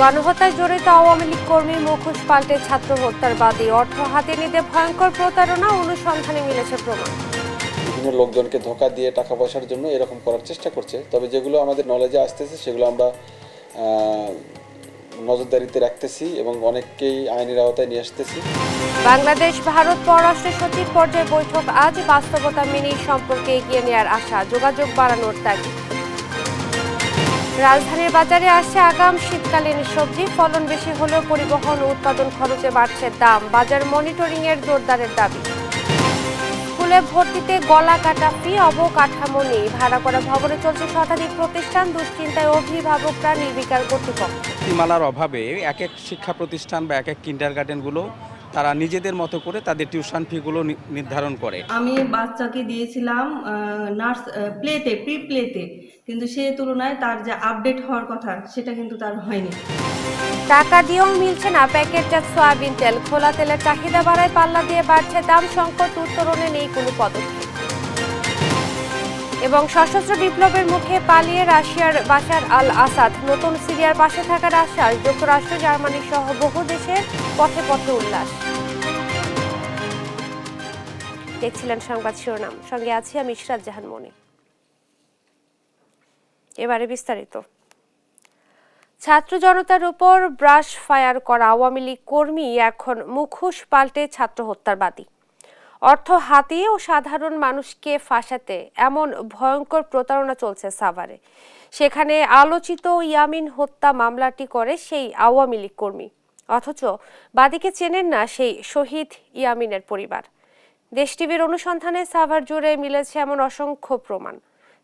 গণহত্যায় জড়িত আওয়ামী লীগ কর্মী মুখোশ পাল্টে ছাত্র হত্যার বাদী, অর্থ হাতে নিতে ভয়ঙ্কর প্রতারণা, অনুসন্ধানে মিলেছে প্রমাণ। বিভিন্ন লোকজনকে ধোঁকা দিয়ে টাকা পয়সার জন্য এরকম করার চেষ্টা করছে, তবে যেগুলো আমাদের নলেজে আসতেছে সেগুলো আমরা নজরদারিতে রাখতেছি এবং অনেককেই আইনের আওতায় নিয়ে আসতেছি। বাংলাদেশ ভারত পররাষ্ট্র সচিব পর্যায়ে বৈঠক আজ, বাস্তবতা মেনেই সম্পর্কে এগিয়ে নেওয়ার আশা, যোগাযোগ বাড়ানোর তাগিদ। রাজধানীর বাজারে আসছে আগাম শীতকালীন সবজি, ফলন বেশি হলেও পরিবহন ও উৎপাদন খরচে বাড়ছে দাম, বাজার মনিটরিং এর জোরদারের দাবি। স্কুলে ভর্তিতে গলা কাটা ফি, অবকাঠামো নেই, ভাড়া করা ভবনে চলছে শতাধিক প্রতিষ্ঠান, দুশ্চিন্তায় অভিভাবকরা, নির্বিকার কর্তৃপক্ষ। নীতিমালার অভাবে এক এক শিক্ষা প্রতিষ্ঠান বা এক এক কিন্ডারগার্টেনগুলো তারা নিজেদের মতো করে তাদের টিউশন ফিগুলো নির্ধারণ করে। আমি বাচ্চাকে দিয়েছিলাম নার্স প্লেতে, প্রি প্লেতে, কিন্তু সে তুলনায় তার যে আপডেট হওয়ার কথা সেটা কিন্তু তার হয়নি। টাকা দিয়েও মিলছে না প্যাকেটজাত সয়াবিন তেল, খোলা তেলের চাহিদা বাড়ায় পাল্লা দিয়ে বাড়ছে দাম, সংকট উত্তরণে নেই কোনো পদক্ষেপ। এবং সশস্ত্র বিপ্লবের মুখে পালিয়ে রাশিয়ার বাশার আল আসাদ, নতুন সিরিয়ার পাশে থাকার আশ্বাস, যুক্তরাষ্ট্র, জার্মানি সহ বহু দেশের পথে পথে উল্লাস। দেখছিলেন সংবাদ শিরোনাম, সঙ্গে আছি আমি ইশরাত জাহান মনি। এবারে বিস্তারিত। ছাত্র জনতার উপর ব্রাশ ফায়ার করা আওয়ামী লীগ কর্মী এখন মুখোশ পাল্টে ছাত্র হত্যার বাদী। অর্থ হাতিয়ে ও সাধারণ মানুষকে ফাঁসাতে এমন ভয়ঙ্কর প্রতারণা চলছে সাভারে। সেখানে আলোচিত ইয়ামিন হত্যা মামলাটি করে সেই আওয়ামী লীগ কর্মী, অথচ বাদীকে চেনেন না সেই শহীদ ইয়ামিনের পরিবার। দেশ টিভির অনুসন্ধানে সাভার জুড়ে মিলেছে এমন অসংখ্য প্রমাণ।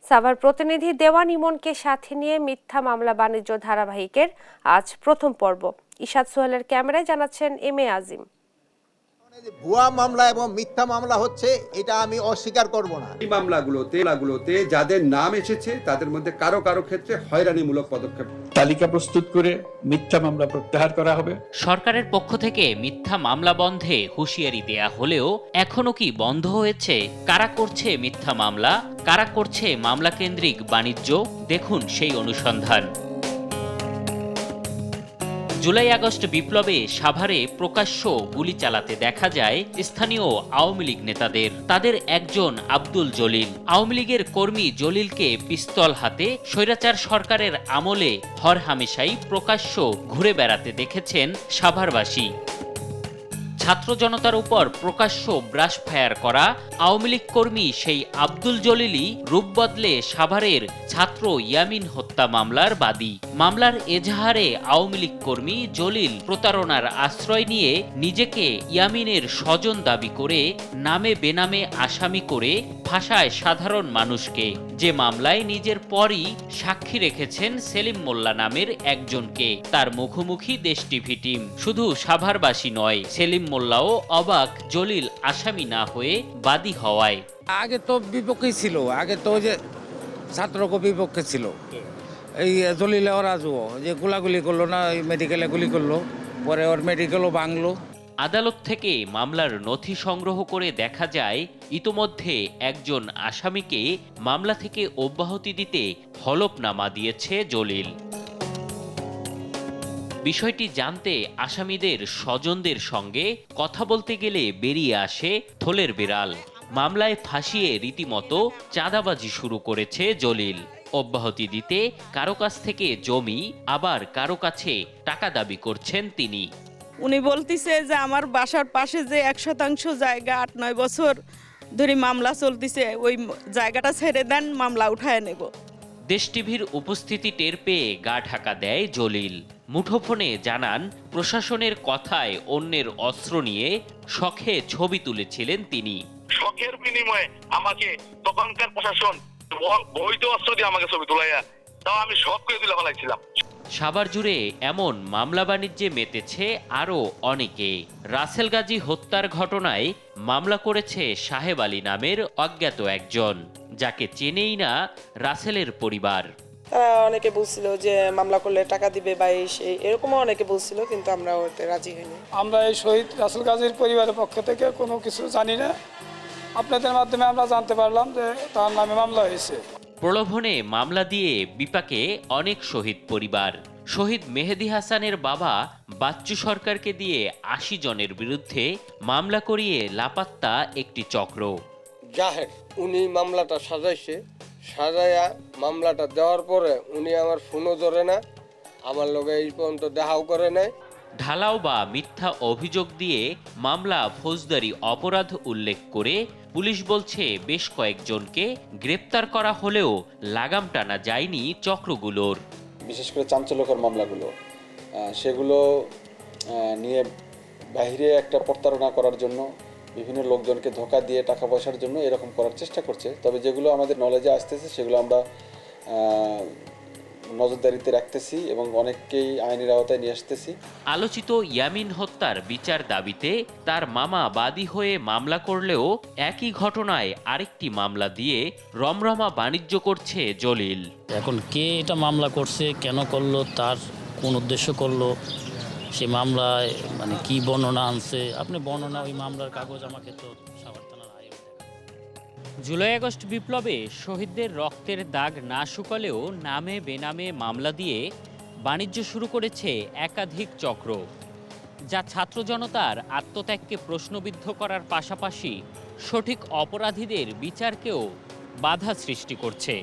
সাভার প্রতিনিধি দেওয়ান ইমনকে সাথে নিয়ে মিথ্যা মামলা বাণিজ্য ধারাবাহিকের আজ প্রথম পর্ব। ইশাদ সোহেলের ক্যামেরায় জানাচ্ছেন এম এ আজিম। ভুয়া মামলা এবং মিথ্যা মামলা হচ্ছে, এটা আমি অস্বীকার করব না। এই মামলাগুলোতে যাদের নাম এসেছে তাদের মধ্যে কারো কারো ক্ষেত্রে হয়রানিমূলক পদক্ষেপ, তালিকা প্রস্তুত করে মিথ্যা মামলা প্রত্যাহার করা হবে। সরকারের পক্ষ থেকে মিথ্যা মামলা বন্ধে হুঁশিয়ারি দেয়া হলেও এখনো কি বন্ধ হয়েছে? কারা করছে মিথ্যা মামলা, কারা করছে মামলা কেন্দ্রিক বাণিজ্য? দেখুন সেই অনুসন্ধান। জুলাই আগস্ট বিপ্লবে সাভারে প্রকাশ্য গুলি চালাতে দেখা যায় স্থানীয় আওয়ামী লীগ নেতাদের। তাদের একজন আব্দুল জলিল। আওয়ামী লীগের কর্মী জলিলকে পিস্তল হাতে স্বৈরাচার সরকারের আমলে হরহামেশাই প্রকাশ্য ঘুরে বেড়াতে দেখেছেন সাভারবাসী। ছাত্র জনতার উপর প্রকাশ্য ব্রাশ ফায়ার করা আওয়ামী লীগ কর্মী সেই আব্দুল জলিলই রূপ বদলে সাভারের ছাত্র ইয়ামিন হত্যা মামলার বাদী। মামলার এজাহারে আওয়ামী লীগ কর্মী জলিল প্রতারণার আশ্রয় নিয়ে নিজেকে ইয়ামিনের স্বজন দাবি করে নামে বেনামে আসামি করে ফাঁসায় সাধারণ মানুষকে। যে মামলায় নিজের পরই সাক্ষী রেখেছেন সেলিম মোল্লা নামের একজনকে। তার মুখোমুখি দেশ টিভি টিম। শুধু সাভারবাসী নয়, সেলিম মোল্লাও অবাক জলিল আসামি না হয়ে বাদী হওয়ায়। আগে তো বিপক্ষেই ছিল, আগে তো যে ছাত্রকে বিপক্ষে ছিল এই জলিল রাজুও, যে গোলাগুলি করলো না, মেডিকেলে গুলি করলো, পরে ওর মেডিকেলও ভাঙলো। আদালত থেকে মামলার নথি সংগ্রহ করে দেখা যায় ইতোমধ্যে একজন আসামিকে মামলা থেকে অব্যাহতি দিতে হলফনামা দিয়েছে জলিল। বিষয়টি জানতে আসামিদের স্বজনদের সঙ্গে কথা বলতে গেলে বেরিয়ে আসে থলের বিড়াল। মামলায় ফাঁসিয়ে রীতিমতো চাঁদাবাজি শুরু করেছে জলিল। অব্যাহতি দিতে কারো কাছ থেকে জমি, আবার কারো কাছে টাকা দাবি করছেন তিনি। উনি বলতিছে যে আমার বাসার পাশে যে 1% জায়গা 8-9 বছর ধরে মামলা চলতিছে, ওই জায়গাটা ছেড়ে দেন, মামলা উঠায় নেব। দেশ টিভির উপস্থিতি টের পেয়ে গা ঢাকা দেয় জলিল। মুঠোফোনে জানান প্রশাসনের কথায় অন্যের অস্ত্র নিয়ে শখে ছবি তুলেছিলেন তিনি। শখের বিনিময়ে আমাকে তখনকার প্রশাসন বৈধ অস্ত্র দিয়ে আমাকে ছবি তোলাইয়া, তাও আমি শখ করে তুলে ফেলাইছিলাম। সাভার জুড়ে এমন মামলা বাণিজ্যে মেতেছে আরও অনেকে। রাসেল গাজী হত্যার ঘটনায় মামলা করেছে সাহেব আলী নামের অজ্ঞাত একজন, যাকে চেনেই না রাসেলের পরিবার। অনেকে বলছিল যে মামলা করলে টাকা দিবে বা এরকমও অনেকে বলছিল, কিন্তু আমরা ওতে রাজি হইনি। আমরা এই শহীদ রাসেল গাজীর পরিবারের পক্ষ থেকে কোনো কিছু জানি না, আপনাদের মাধ্যমে আমরা জানতে পারলাম যে তার নামে মামলা হয়েছে। প্রলোভনে মামলা দিয়ে বিপাকে অনেক শহীদ পরিবার। শহীদ মেহেদী হাসানের বাবা বাচ্চু সরকারকে দিয়ে ৮০ জনের বিরুদ্ধে মামলা করিয়ে লাপাত্তা একটি চক্র। জাহের উনি মামলাটা সাজাইয়া মামলাটা দেওয়ার পরে উনি আমার ফোনও ধরে না, আমার লগে এই পর্যন্ত দেখাও করে নাই। ঢালাও বা মিথ্যা অভিযোগ দিয়ে মামলা ফৌজদারি অপরাধ উল্লেখ করে পুলিশ বলছে বেশ কয়েকজনকে গ্রেপ্তার করা হলেও লাগাম টানা যায়নি চক্রগুলোর। বিশেষ করে চাঞ্চল্যকর মামলাগুলো সেগুলো নিয়ে বাইরে একটা প্রতারণা করার জন্য, বিভিন্ন লোকজনকে ধোঁকা দিয়ে টাকা পয়সার জন্য এরকম করার চেষ্টা করছে। তবে যেগুলো আমাদের নলেজে আসতেছে সেগুলো আমরা নজরদারিতে রাখতেছি এবং অনেককেই আইনের আওতায় নিয়ে আসতেছি। আলোচিত ইয়ামিন হত্যার বিচার দাবিতে তার মামা বাদী হয়ে মামলা করলেও একই ঘটনায় আরেকটি মামলা দিয়ে রমরমা বাণিজ্য করছে জলিল। এখন কে এটা মামলা করছে, কেন করলো, তার কোন উদ্দেশ্য করলো, সে মামলায় মানে কি বর্ণনা আনছে, আপনি বর্ণনা ওই মামলার কাগজ আমাকে তো জুলাই আগস্ট বিপ্লবে শহীদদের রক্তের দাগ না শুকালেও নামে বেনামে মামলা দিয়ে বাণিজ্য শুরু করেছে একাধিক চক্র, যা ছাত্র জনতার আত্মত্যাগকে প্রশ্নবিদ্ধ করার পাশাপাশি সঠিক অপরাধীদের বিচারকেও বাধা সৃষ্টি করছে,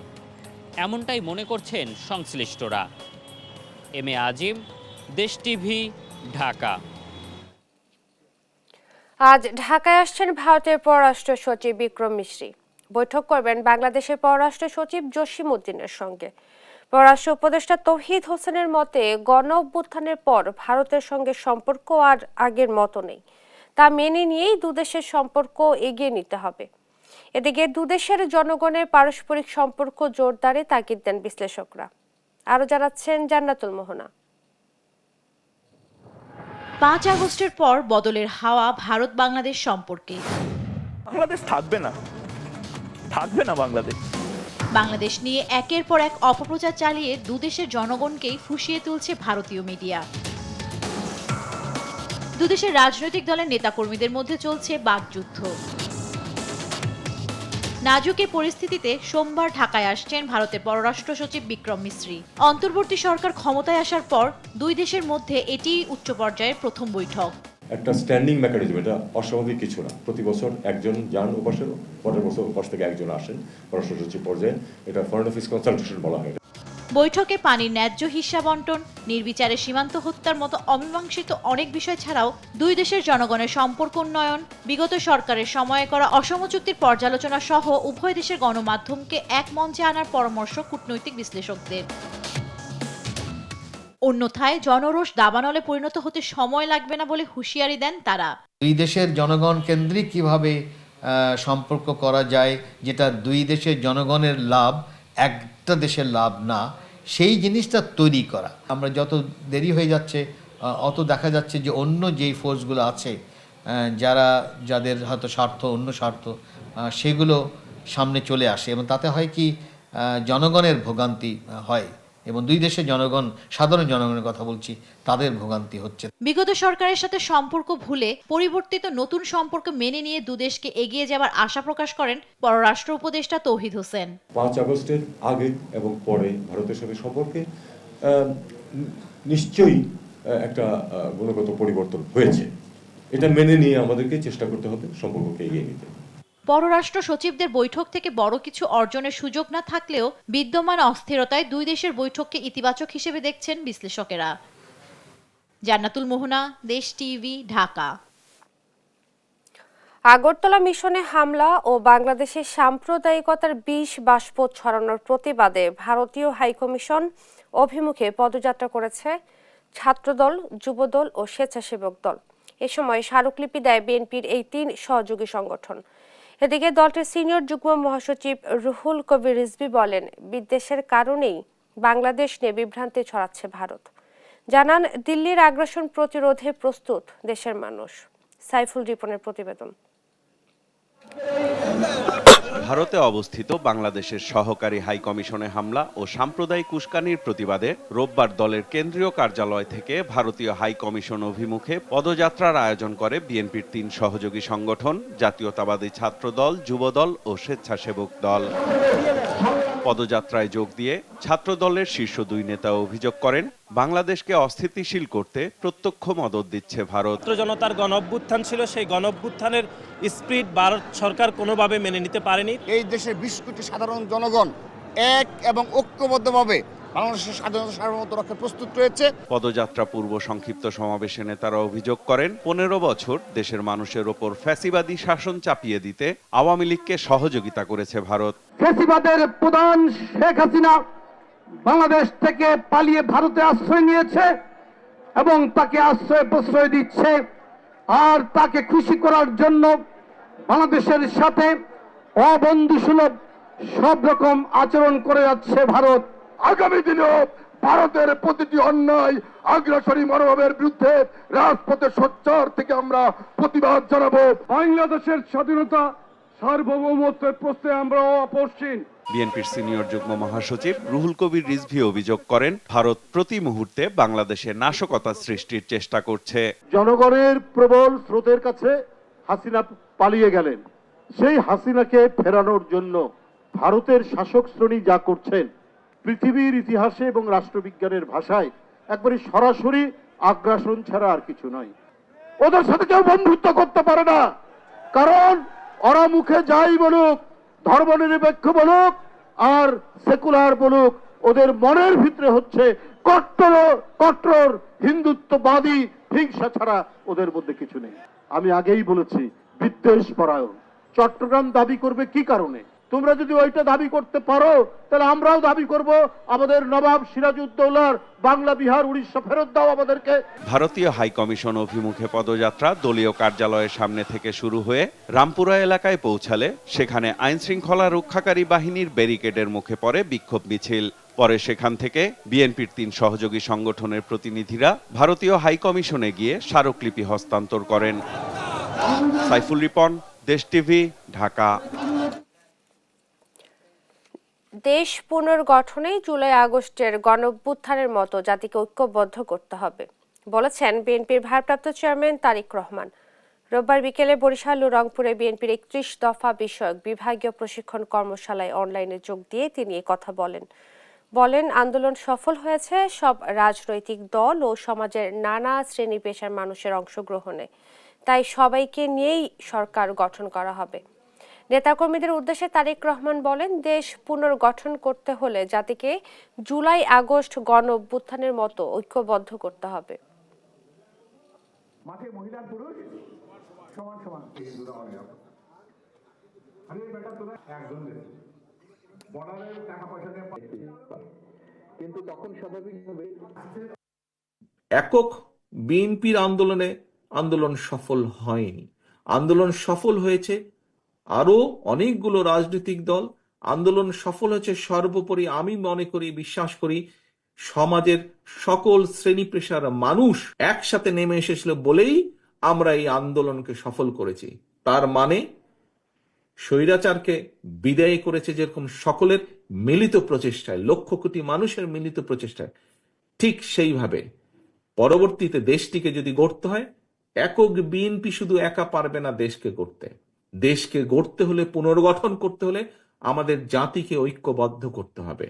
এমনটাই মনে করছেন সংশ্লিষ্টরা। এম এ আজিম, দেশ টিভি, ঢাকা। আজ ঢাকায় আসছেন ভারতের পররাষ্ট্র সচিব বিক্রম মিশ্রি। বৈঠক করবেন বাংলাদেশের পররাষ্ট্র সচিব জসিম উদ্দিনের সঙ্গে। পররাষ্ট্র উপদেষ্টা তৌহিদ হোসেনের মতে গণ অভ্যুত্থানের পর ভারতের সঙ্গে সম্পর্ক আর আগের মতো নেই, তা মেনে নিয়েই দুদেশের সম্পর্ক এগিয়ে নিতে হবে। এদিকে দুদেশের জনগণের পারস্পরিক সম্পর্ক জোরদারে তাগিদ দেন বিশ্লেষকরা। আরো জানাচ্ছেন জান্নাতুল মোহনা। ৫ আগস্টের পর বদলের হাওয়া ভারত বাংলাদেশ সম্পর্কে। বাংলাদেশ থাকবে না বাংলাদেশ নিয়ে একের পর এক অপপ্রচার চালিয়ে দুদেশের জনগণকেই ফুঁসিয়ে তুলছে ভারতীয় মিডিয়া। দুদেশের রাজনৈতিক দলের নেতাকর্মীদের মধ্যে চলছে বাকযুদ্ধ। নাজুক এই পরিস্থিতিতে সোমবার ঢাকায় আসছেন ভারতের পররাষ্ট্র সচিব বিক্রম মিশ্রি। অন্তর্বর্তী সরকার ক্ষমতায় আসার পর দুই দেশের মধ্যে এটি উচ্চ পর্যায়ের প্রথম বৈঠক। একটা স্ট্যান্ডিং মেকানিজম, এটা অস্বাভাবিক কিছু না। প্রতি বছর একজন যান ওপাশে, পরের বছর ওপাশ থেকে একজন আসেন পররাষ্ট্র সচিব পর্যায়ে। এটা ফরেন অফিস কনসালটেশন বলা হয়। বৈঠকে পানির ন্যায্য হিস্যা বন্টন, নির্বিচারে সীমান্ত হত্যার মতো অমীমাংসিত অনেক বিষয় ছাড়াও দুই দেশের জনগণের সম্পর্ক উন্নয়ন, বিগত সরকারের সময়ে করা অসম চুক্তির পর্যালোচনা সহ উভয় দেশের গণমাধ্যমকে এক মঞ্চে আনার পরামর্শ কূটনৈতিক বিশ্লেষকদের। অন্যথায় জনরোষ দাবানলে পরিণত হতে সময় লাগবে না বলে হুঁশিয়ারি দেন তারা। দুই দেশের জনগণ কেন্দ্রিক কিভাবে সম্পর্ক করা যায়, যেটা দুই দেশের জনগণের লাভ, একটা দেশের লাভ না, সেই জিনিসটা তৈরি করা। আমরা যত দেরি হয়ে যাচ্ছে অত দেখা যাচ্ছে যে অন্য যেই ফোর্সগুলো আছে, যাদের হয়তো স্বার্থ, অন্য স্বার্থ, সেগুলো সামনে চলে আসে এবং তাতে হয় কি জনগণের ভোগান্তি হয় এবং দুই দেশের জনগণ, সাধারণ জনগণের কথা বলছি, তাদের ভোগান্তি হচ্ছে। বিগত সরকারের সাথে সম্পর্ক ভুলে পরিবর্তিত নতুন সম্পর্ক মেনে নিয়ে দুদেশকে এগিয়ে যাওয়ার আশা প্রকাশ করেন পররাষ্ট্র উপদেষ্টা তৌহিদ হোসেন। ৫ আগস্টের আগে এবং পরে ভারতের সাথে সম্পর্কে নিশ্চয়ই একটা গুণগত পরিবর্তন হয়েছে। এটা মেনে নিয়ে আমাদেরকে চেষ্টা করতে হবে সম্পর্ককে এগিয়ে নিতে। পররাষ্ট্র সচিবদের বৈঠক থেকে বড় কিছু অর্জনের সুযোগ না থাকলেও বিদ্যমান অস্থিরতায় দুই দেশের বৈঠককে ইতিবাচক হিসেবে দেখছেন বিশ্লেষকেরা। জান্নাতুল মোহনা, দেশ টিভি, ঢাকা। আগরতলা মিশনে হামলা ও বাংলাদেশের সাম্প্রদায়িকতার বিষ বাষ্প ছড়ানোর প্রতিবাদে ভারতীয় হাইকমিশন অভিমুখে পদযাত্রা করেছে ছাত্রদল, যুবদল ও স্বেচ্ছাসেবক দল। এ সময় স্মারকলিপি দেয় বিএনপির এই 3 সহযোগী সংগঠন। এদিকে দলটির সিনিয়র যুগ্ম মহাসচিব রুহুল কবির রিজভী বলেন, বিদ্বেষের কারণেই বাংলাদেশ নিয়ে বিভ্রান্তি ছড়াচ্ছে ভারত। জানান, দিল্লির আগ্রাসন প্রতিরোধে প্রস্তুত দেশের মানুষ। সাইফুল রিপনের প্রতিবেদন। ভারতে অবস্থিত বাংলাদেশের সহকারী হাইকমিশনে হামলা ও সাম্প্রদায়িক উস্কানির প্রতিবাদে রোববার দলের কেন্দ্রীয় কার্যালয় থেকে ভারতীয় হাইকমিশন অভিমুখে পদযাত্রার আয়োজন করে বিএনপির 3 সহযোগী সংগঠন, জাতীয়তাবাদী ছাত্রদল, যুবদল ও স্বেচ্ছাসেবক দল। পদযাত্রায় যোগ দিয়ে ছাত্রদলের শীর্ষ 2 নেতা অভিযোগ করেন, বাংলাদেশকে অস্থিতিশীল করতে প্রত্যক্ষ মদদ দিচ্ছে ভারত। ছাত্র জনতার গণঅভ্যুত্থান ছিল, সেই গণঅভ্যুত্থানের স্পিরিট ভারত সরকার কোনোভাবে মেনে নিতে পারেনি। এই দেশের 20 কোটি সাধারণ জনগণ এক এবং ঐক্যবদ্ধভাবে বাংলাদেশের স্বাধীনতা সার্বভৌমত্ব রক্ষায় প্রস্তুত রয়েছে। পদযাত্রা পূর্ব সংক্ষিপ্ত সমাবেশে নেতারা অভিযোগ করেন, 15 বছর দেশের মানুষের ওপর ফ্যাসিবাদী শাসন চাপিয়ে দিতে আওয়ামী লীগকে সহযোগিতা করেছে ভারত। ফ্যাসিবাদের প্রধান শেখ হাসিনা বাংলাদেশ থেকে পালিয়ে ভারতে আশ্রয় নিয়েছে এবং তাকে আশ্রয় প্রশ্রয় দিচ্ছে, আর তাকে খুশি করার জন্য বাংলাদেশের সাথে অবন্ধুসুলভ সব রকম আচরণ করে যাচ্ছে ভারত। আগামী দিনেও ভারতের প্রতিটি অন্যায় আগ্রাসী মনোভাবের বিরুদ্ধে রাজপথে সোচ্চার থেকে আমরা প্রতিবাদ জানাবো। বাংলাদেশের স্বাধীনতা সার্বভৌমত্বের প্রশ্নে আমরা অপসীন। বিএনপির সিনিয়র যুগ্ম মহাসচিব রুহুল কবির রিজভী অভিযোগ করেন, ভারত প্রতি মুহূর্তে বাংলাদেশে নাশকতা সৃষ্টির চেষ্টা করছে। জনগণের প্রবল স্রোতের কাছে হাসিনা পালিয়ে গেলেন, সেই হাসিনাকে ফেরানোর জন্য ভারতের শাসক শ্রেণী যা করছেন পৃথিবীর ইতিহাসে এবং রাষ্ট্রবিজ্ঞানের ভাষায় একবারে সরাসরি আগ্রাসন ছাড়া আর কিছু নয়। ওদের সাথে কেউ বন্ধুত্ব করতে পারে না, কারণ ওরা মুখে যাই বলুক, ধর্মনিরপেক্ষ বলুক আর সেকুলার বলুক, ওদের মনের ভিতরে হচ্ছে কট্টর হিন্দুত্ববাদী হিংসা ছাড়া ওদের মধ্যে কিছু নেই। আমি আগেই বলেছি, বিদ্বেষ পরায়ণ। চট্টগ্রাম দাবি করবে কি কারণে? তোমরা যদি ওইটা দাবি করতে পারো তাহলে আমরাও দাবি করব আমাদের নবাব সিরাজউদ্দৌলার বাংলা, বিহার, উড়িষ্যা ফেরত দাও আমাদেরকে। ভারতীয় হাই কমিশন অভিমুখে পদযাত্রা দলীয় কার্যালয়ের সামনে থেকে শুরু হয়ে রামপুরা এলাকায় পৌঁছালে সেখানে আইনশৃঙ্খলা রক্ষাকারী বাহিনীর ব্যারিকেডের মুখে পড়ে বিক্ষোভ মিছিল। পরে সেখান থেকে বিএনপির 3 সহযোগী সংগঠনের প্রতিনিধিরা ভারতীয় হাই কমিশনে গিয়ে স্মারকলিপি হস্তান্তর করেন। সাইফুল রিপন, দেশ টিভি, ঢাকা। দেশ পুনর্গঠনে জুলাই আগস্টের গণঅভ্যুত্থানের মতো জাতিকে ঐক্যবদ্ধ করতে হবে বলেছেন বিএনপির ভারপ্রাপ্ত চেয়ারম্যান তারেক রহমান। রোববার বিকেলে বরিশাল ও রংপুরে বিএনপির 31 দফা বিষয়ক বিভাগীয় প্রশিক্ষণ কর্মশালায় অনলাইনে যোগ দিয়ে তিনি কথা বলেন আন্দোলন সফল হয়েছে সব রাজনৈতিক দল ও সমাজের নানা শ্রেণী পেশার মানুষের অংশগ্রহণে, তাই সবাইকে নিয়েই সরকার গঠন করা হবে। নেতাকর্মীদের উদ্দেশ্যে তারেক রহমান বলেন, দেশ পুনর্গঠন করতে হলে জাতিকে জুলাই আগস্ট গণ অভ্যুত্থানের মতো ঐক্যবদ্ধ করতে হবে। একক বিএনপির আন্দোলন সফল হয়নি। আন্দোলন সফল হয়েছে আরো অনেকগুলো রাজনৈতিক দল। আন্দোলন সফল হয়েছে সর্বোপরি আমি মনে করি, বিশ্বাস করি, সমাজের সকল শ্রেণী পেশার মানুষ একসাথে নেমে এসেছিল বলেই আমরা এই আন্দোলনকে সফল করেছি। তার মানে স্বৈরাচারকে বিদায় করেছে যেরকম সকলের মিলিত প্রচেষ্টায়, লক্ষ কোটি মানুষের মিলিত প্রচেষ্টায়, ঠিক সেইভাবে পরবর্তীতে দেশটিকে যদি গড়তে হয়, একক বিএনপি শুধু একা পারবে না দেশকে গড়তে। দেশকে গড়তে হলে, পুনর্গঠন করতে হলে আমাদের জাতিকে ঐক্যবদ্ধ করতে হবে।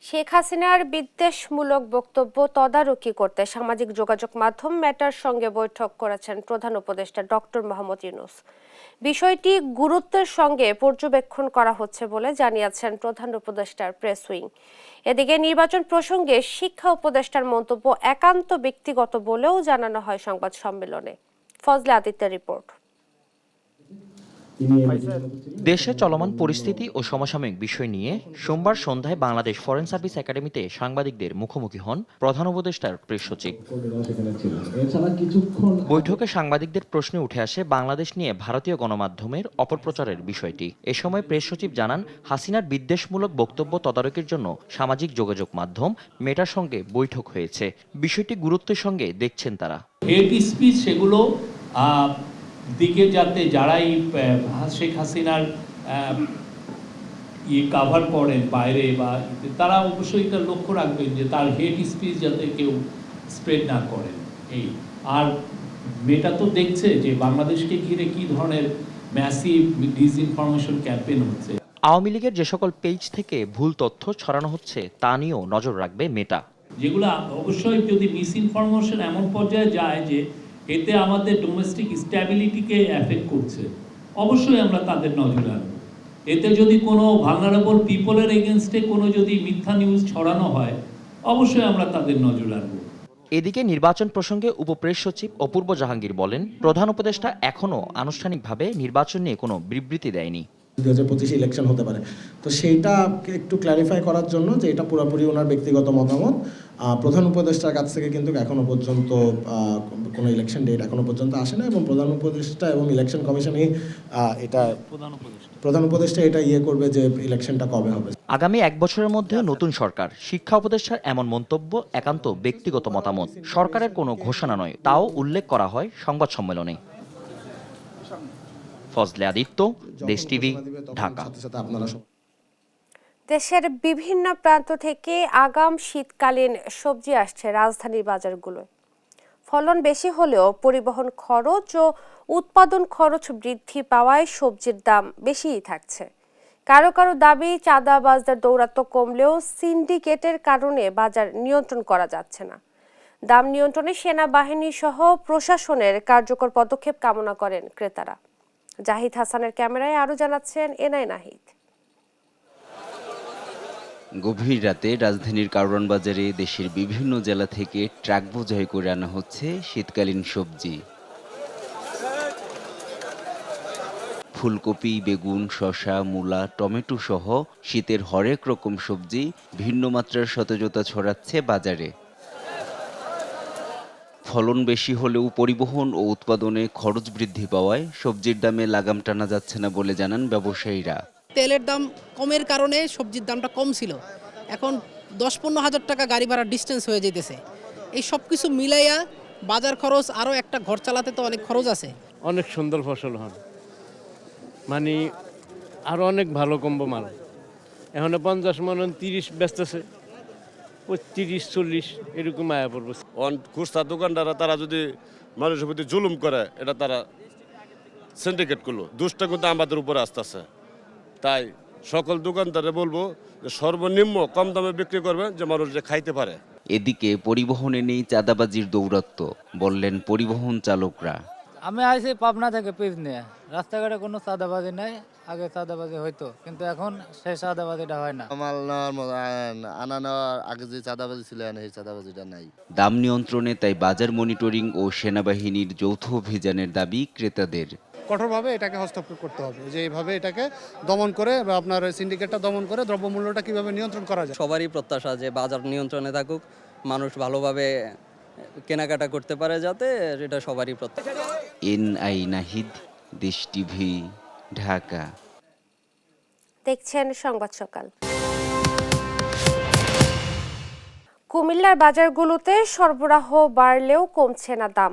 শেখ হাসিনার বিদ্বেষমূলক বক্তব্য তদারকি করতে সামাজিক যোগাযোগ মাধ্যম মেটার সঙ্গে বৈঠক করেছেন প্রধান উপদেষ্টা ডক্টর মোহাম্মদ ইউনূস। বিষয়টি গুরুত্বের সঙ্গে পর্যবেক্ষণ করা হচ্ছে বলে জানিয়েছেন প্রধান উপদেষ্টার প্রেস উইং। এদিকে নির্বাচন প্রসঙ্গে শিক্ষা উপদেষ্টার মন্তব্য একান্ত ব্যক্তিগত বলেও জানানো হয় সংবাদ সম্মেলনে। ফজলে আদিত্যের রিপোর্ট। দেশে চলমান পরিস্থিতি ও সমসাময়িক বিষয় নিয়ে সোমবার সন্ধ্যায় বাংলাদেশ ফরেন সার্ভিস একাডেমিতে সাংবাদিকদের মুখোমুখি হন প্রধান উপদেষ্টার প্রেস সচিব। বৈঠকে সাংবাদিকদের প্রশ্নে উঠে আসে বাংলাদেশ নিয়ে ভারতীয় গণমাধ্যমের অপপ্রচারের বিষয়টি। এ সময় প্রেস সচিব জানান, হাসিনার বিদ্বেষমূলক বক্তব্য তদারকির জন্য সামাজিক যোগাযোগ মাধ্যম মেটার সঙ্গে বৈঠক হয়েছে। বিষয়টি গুরুত্বের সঙ্গে দেখছেন তারা। হেট স্পিচ সেগুলো দিকে যাতে যারাই শেখ হাসিনার কাভার করেন বাইরে বা তারা অবশ্যই এটা লক্ষ্য রাখবেন যে তার হেট স্পিচ যাতে কেউ স্প্রেড না করেন। এই আর মেটা তো দেখছে যে বাংলাদেশকে ঘিরে কি ধরনের ম্যাসিভ ডিসইনফরমেশন ক্যাম্পেইন হচ্ছে। আওয়ামী লীগের যে সকল পেজ থেকে ভুল তথ্য ছড়ানো হচ্ছে তা নিয়েও নজর রাখবে মেটা। যেগুলো অবশ্যই যদি মিস ইনফরমেশন এমন পর্যায়ে যায় যে এতে আমাদের ডোমেস্টিক স্ট্যাবিলিটিকে এফেক্ট করছে, অবশ্যই আমরা তাদের নজরে আনবো। এতে যদি কোনো ভালনারেবল পিপলের এগেনস্টে কোনো যদি মিথ্যা নিউজ ছড়ানো হয়, অবশ্যই আমরা তাদের নজরে আনবো। এদিকে নির্বাচন প্রসঙ্গে উপপ্রেস সচিব অপূর্ব জাহাঙ্গীর বলেন, প্রধান উপদেষ্টা এখনও আনুষ্ঠানিকভাবে নির্বাচন নিয়ে কোনো বিবৃতি দেয়নি। 2025 ইলেকশন হতে পারে, তো সেইটা একটু ক্ল্যারিফাই করার জন্য যে এটা পুরোপুরি ওনার ব্যক্তিগত মতামত। প্রধান উপদেষ্টার কাছ থেকে কিন্তু এখনো পর্যন্ত কোনো ইলেকশন ডেট এখনো পর্যন্ত আসে না, এবং প্রধান উপদেষ্টা এবং ইলেকশন কমিশনই এটা প্রধান উপদেষ্টা এটা করবে যে ইলেকশনটা কবে হবে। আগামী 1 বছরের মধ্যে নতুন সরকার। শিক্ষা উপদেষ্টার এমন মন্তব্য একান্ত ব্যক্তিগত মতামত, সরকারের কোনো ঘোষণা নয়, তাও উল্লেখ করা হয় সংবাদ সম্মেলনে। ফজলে আদিত্য, দেশ টিভি, ঢাকা। দেশের বিভিন্ন প্রান্ত থেকে আগাম শীতকালীন সবজি আসছে রাজধানীর বাজারগুলোয়। ফলন বেশি হলেও পরিবহন খরচ ও উৎপাদন খরচ বৃদ্ধি পাওয়ায় সবজির দাম বেশিই থাকছে। কারো কারো দাবি, চাঁদাবাজদের দৌরাত্ম্য কমলেও সিন্ডিকেটের কারণে বাজার নিয়ন্ত্রণ করা যাচ্ছে না। দাম নিয়ন্ত্রণে সেনাবাহিনী সহ প্রশাসনের কার্যকর পদক্ষেপ কামনা করেন ক্রেতারা। জাহিদ হাসানের ক্যামেরায় আরো জানাচ্ছেন এনআই নাহিদ। গভীর রাতে রাজধানীর কারওয়ান বাজারে দেশের বিভিন্ন জেলা থেকে ট্রাক বোঝাই করে আনা হচ্ছে শীতকালীন সবজি। ফুলকপি, বেগুন, শসা, মূলা, টমেটো সহ শীতের হরেক রকম সবজি ভিন্ন মাত্রার সতেজতা ছড়াচ্ছে বাজারে। ফলন বেশি হলেও পরিবহন ও উৎপাদনে খরচ বৃদ্ধি পাওয়ায় সবজির দামে লাগাম টানা যাচ্ছে না বলে জানান ব্যবসায়ীরা। তেলের দাম কমের কারণে সবজির দামটা কম ছিল, এখন 10-15 হাজার টাকা গাড়ি ভাড়া ডিস্টেন্স হয়ে যেতেছে। এই সব কিছু মিলাইয়া বাজার খরচ, আরও একটা ঘর চালাতে তো অনেক খরচ আছে। অনেক সুন্দর ফসল হন, মানে আরও অনেক ভালো কমবো মাল। এখন 50 মন 30 বেচতেছে, 35-40 এরকম আয়া পড়বো। খুচরা দোকানদাররা তারা যদি মানুষের প্রতি জুলুম করে, এটা তারা সিন্ডিকেট করলো, দুষ্টা কিন্তু আমাদের উপরে আসতেছে। তাই সকল দোকানদারে বলবো যে সর্বনিম্ন কম দামে বিক্রি করবেন, যে মানুষ যে খাইতে পারে। এদিকে পরিবহনে নেই চাঁদাবাজির দৌরাত্ম্য, বললেন পরিবহন চালকরা। আমি আইছি পাবনা থেকে পিস নিয়ে, রাস্তাঘাটে কোনো চাঁদাবাজি নাই। আগে চাঁদাবাজি হইতো, কিন্তু এখন সেই চাঁদাবাজিটা হয় না। মাল নেওয়ার আগে যে চাঁদাবাজি ছিল, এই চাঁদাবাজিটা নাই। দাম নিয়ন্ত্রণে তাই বাজার মনিটরিং ও সেনাবাহিনীর যৌথ অভিযানের দাবি ক্রেতাদের। কঠোরভাবে এটাকে হস্তক্ষেপ করতে হবে, যে এইভাবে এটাকে দমন করে বা আপনার সিন্ডিকেটটা দমন করে দ্রব্যমূল্যটা কিভাবে নিয়ন্ত্রণ করা যায়। সবারই প্রত্যাশা যে বাজার নিয়ন্ত্রণে থাকুক, মানুষ ভালোভাবে কেনাকাটা করতে পারে, যাতে এটা সবারই প্রত্যাশা। এনআই নাহিদ, দেশ টিভি, ঢাকা। দেখছেন সংবাদ সকাল। কুমিল্লার বাজারগুলোতে সরবরাহ বাড়লেও কমছে না দাম,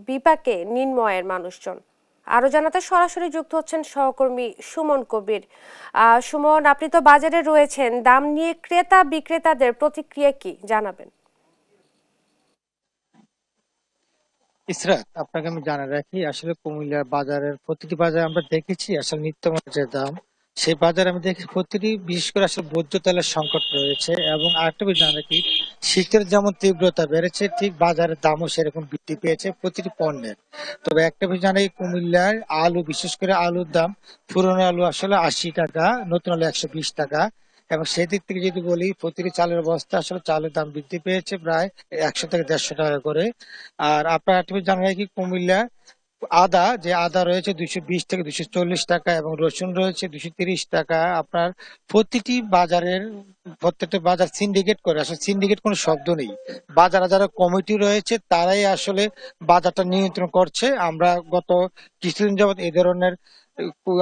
বিপাকে নিম্নআয়ের মানুষজন। আরো জানাতে সরাসরি যুক্ত হচ্ছেন সহকর্মী সুমন কবির। সুমন, আপনি তো বাজারে রয়েছেন, দাম নিয়ে ক্রেতা বিক্রেতাদের প্রতিক্রিয়া কি জানাবেন? ইসরাত, আপনাকে আমি জানা রাখি, আসলে কুমিল্লার বাজারের প্রতিটি বাজারে আমরা দেখেছি আসলে নিত্যমানের যে দাম, সেই বাজারে আমি দেখি প্রতিটি, বিশেষ করে আসলে ভোজ্য তেলের সংকট রয়েছে। এবং আরেকটা বিষয় জানা রাখি, শীতের যেমন তীব্রতা বেড়েছে, ঠিক বাজারের দামও সেরকম বৃদ্ধি পেয়েছে প্রতিটি পণ্যের। তবে একটা বিষয় জানাই, কুমিল্লার আলু, বিশেষ করে আলুর দাম, পুরনো আলু আসলে 80 টাকা, নতুন আলু 120 টাকা। এবং সেদিক থেকে যদি বলি, প্রতিটি চালের বস্তা আসলে চালের দাম বৃদ্ধি পেয়েছে প্রায় 100 থেকে 150 টাকা করে। আর আপনার একটা জানা যায় কি, কুমিল্লা আদা, যে আদা রয়েছে 220 থেকে 240 টাকা, এবং রসুন রয়েছে 230 টাকা। আপনার প্রত্যেকটা বাজার সিন্ডিকেট করে, আসলে সিন্ডিকেট কোনো শব্দ নেই, বাজারে যারা কমিটি রয়েছে তারাই আসলে বাজারটা নিয়ন্ত্রণ করছে। আমরা গত কিছুদিন যাবত এই ধরনের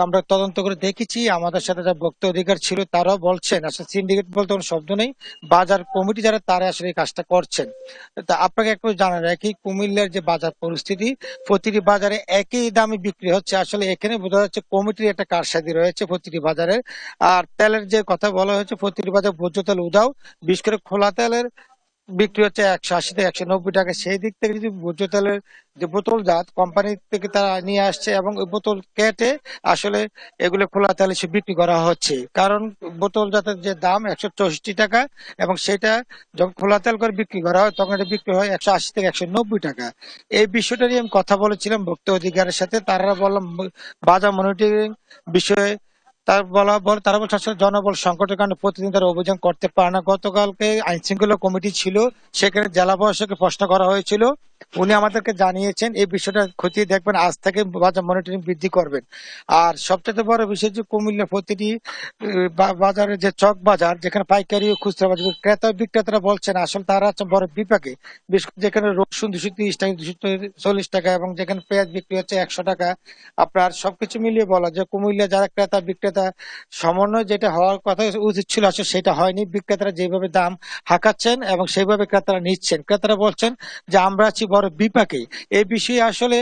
আমরা তদন্ত করে দেখেছি, আমাদের সাথে যারা ভোক্তা অধিকার ছিল তারাও বলছেন আসলে সিন্ডিকেট বলতে কোনো শব্দ নেই, বাজার কমিটি যারা তারা আসলে এই কাজটা করছেন। তা আপনাকে একটু জানা রাখি, কুমিল্লার যে বাজার পরিস্থিতি, প্রতিটি বাজারে একই দামে বিক্রি হচ্ছে। আসলে এখানে বোঝা যাচ্ছে কমিটির একটা কারসাজি রয়েছে প্রতিটি বাজারে। আর তেলের যে কথা বলা হয়েছে, প্রতিটি বাজারে ভোজ্য তেল উধাও, বিশেষ করে খোলা তেলের বিক্রি হচ্ছে 180 থেকে 190 টাকা। সেই দিক থেকে যদি ভোজ্য তেলের যে বোতলজাত কোম্পানি থেকে তারা নিয়ে আসছে এবং ওই বোতল কেটে আসলে এগুলো খোলা তেলে সে বিক্রি করা হচ্ছে, কারণ বোতলজাতের যে দাম 164 টাকা এবং সেটা যখন খোলা তেল করে বিক্রি করা হয় তখন এটা বিক্রি হয় 180 থেকে 190 টাকা। এই বিষয়টা নিয়ে আমি কথা বলেছিলাম ভোক্তা অধিকারের সাথে, তারা বললাম বাজার মনিটরিং বিষয়ে তারা বলছে আসলে জনবল সংকটের কারণে প্রতিদিন তারা অভিযান করতে পারে না। গতকালকে আইন শৃঙ্খলা কমিটি ছিল, সেখানে জেলা প্রশাসককে প্রশ্ন করা হয়েছিল, উনি আমাদেরকে জানিয়েছেন এই বিষয়টা খতিয়ে দেখবেন, আজ থেকে বাজার মনিটরিং বৃদ্ধি করবেন। আর সবচেয়ে বড় বিষয় যে কুমিল্লা প্রতিটি বাজারে যে চক বাজার যেখানে পাইকারি ও খুচরা বাজার ক্রেতা বিক্রেতারা বলছেন আসলে তারা হচ্ছে বড় বিপাকে, বিশেষ করে যেখানে রসুন 230 টাকা 240 টাকা এবং যেখানে পেঁয়াজ বিক্রি হচ্ছে 100 টাকা। আপনার সবকিছু মিলিয়ে বলা যে কুমিল্লা যারা ক্রেতা বিক্রেতা সমন্বয় যেটা হওয়ার কথা উচিত ছিল আসলে সেটা হয়নি। বিক্রেতারা যেভাবে দাম হাঁকাচ্ছেন এবং সেইভাবে ক্রেতারা নিচ্ছেন, ক্রেতারা বলছেন যে আমরা আছি বড় বিপাকে। এই বিষয়ে আসলে